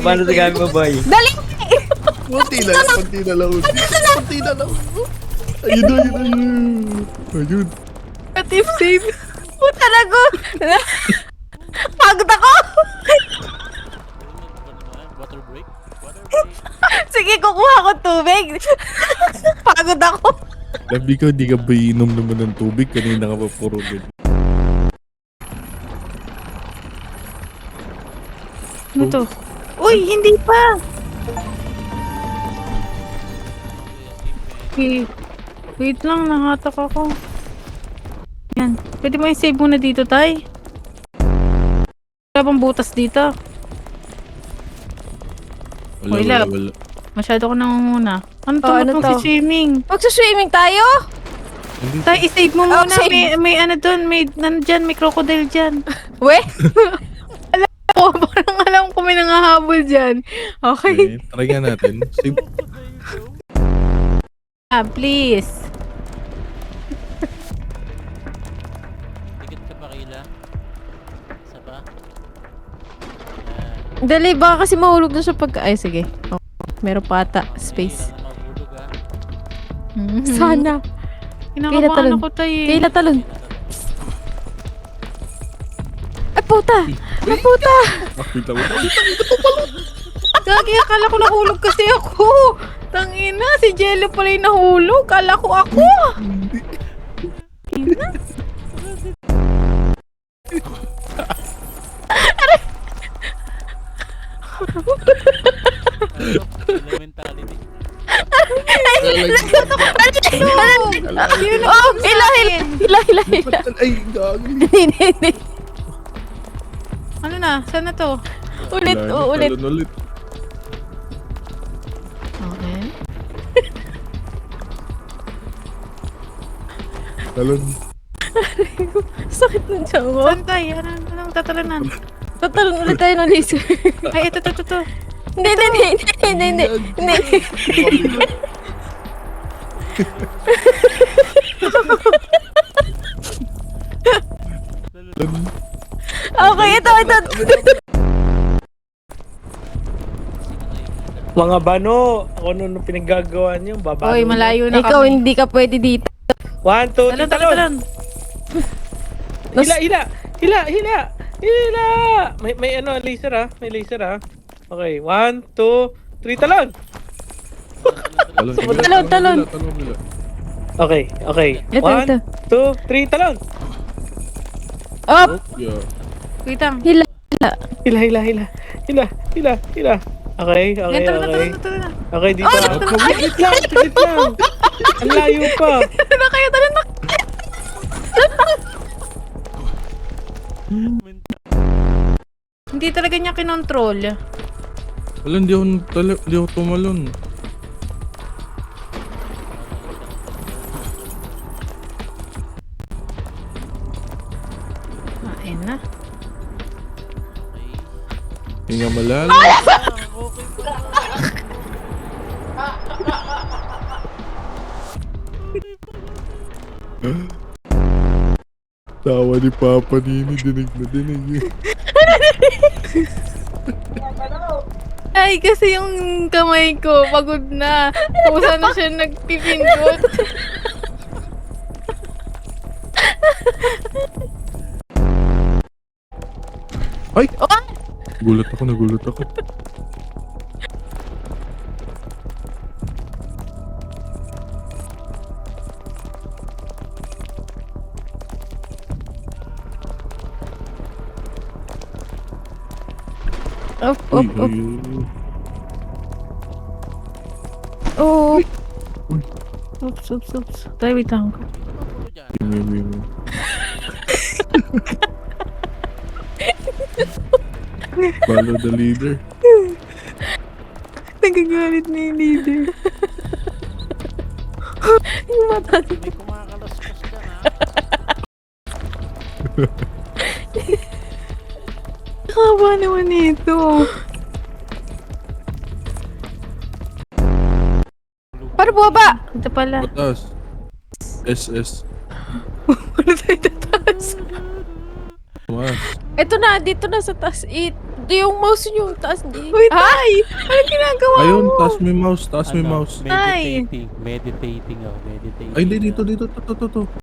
Paano sa gamit mo, boy? Dali! Kunti na lang. Kunti na lang. Ayun na, ayun na. Ayun. Native save. Puta na ko! Pagod ako! Water break? Sige, kukuha ko tubig. Pagod ako. Labi ko, hindi ka ba iinom naman ng tubig? Kanina ka pa puro ganyan. Ano to? Uy, hindi pa! Wait lang, nakatak ako. Yan. Pwede mo i-save muna dito, tay? Wala bang butas dito? Wala. Masyado ko nangunguna. Ano to? Oh, ano to? Mag-swimming. Magsa-swimming tayo? Tay, i-save mo muna. save. May ano doon, may nandyan, may crocodile dyan. We? Oh, parang alam ko may nangahabol dyan. Okay. Okay, try nga natin. Save. Please. Tikit ka pa, Kayla? Isa pa? Dali, baka kasi mahulog na siya pag... Ay, sige. Oh, meron pa ata. Space. Kailangan mahulog, ha? Sana. Kinakabahan talon. ako, tay. Kayla talon. Ay, puta! Ay, puta! Wait lang. Gagi, akala ko nahulog kasi ako. Tangina, si Jello pala yung nahulog. Kala ko ako. Ina. Mentality. Oh, hila. Ay, gagi. Hindi. Ano na? Saan na to? Ulit. Talon ulit. Okay. Talon. Sakit ng tiyan ko. Saan tayo? Anong tatalanan? Tatalon ulit tayo ng laser. Ay, ito. Hindi. Okay, ito. Mga bano, ako nung pinaggagawa niyo, babano. Oy, malayo na Ikaw, kami. hindi ka pwede dito. 1, 2, 3, talon! Hila! May ano, laser ah. May laser ah. Okay, 1, 2, 3, talon! Talon. Okay. Ito. 1, 2, 3, talon! Up! Yeah. Wait lang. Hila. Hila. Okay. Yan, tara na. Okay, dito. Wait lang. Ang layo pa. Tara kayo, tara na. Hindi talaga niya kinontrol. Wala, hindi ako tumalon. Ayun na. Hinga malalim. Tawa ni Papa Nini, dinig na dinig. Ay, kasi yung kamay ko, pagod na. Pusa na siya nagpipindot. Ay! Nagulat ako. Up. Uy. Oh. Oops. Tayo, wait lang. May. Follow the leader. Nagagalit na yung leader. Yung mata. May kumakalaskas ka na. Nakakaba naman ito. Paano bumaba? Ito pala. Patas. SS. Ano tayo tataas? Tumas. Ito na, dito na sa taas. Di yung mouse nyo. Taas di. Uy, tay! Ano ginagawa Ayun, mo? taas mo yung mouse, taas mo yung Ano, mouse. meditating. Meditating ako, meditating. Ay, hindi, dito, to.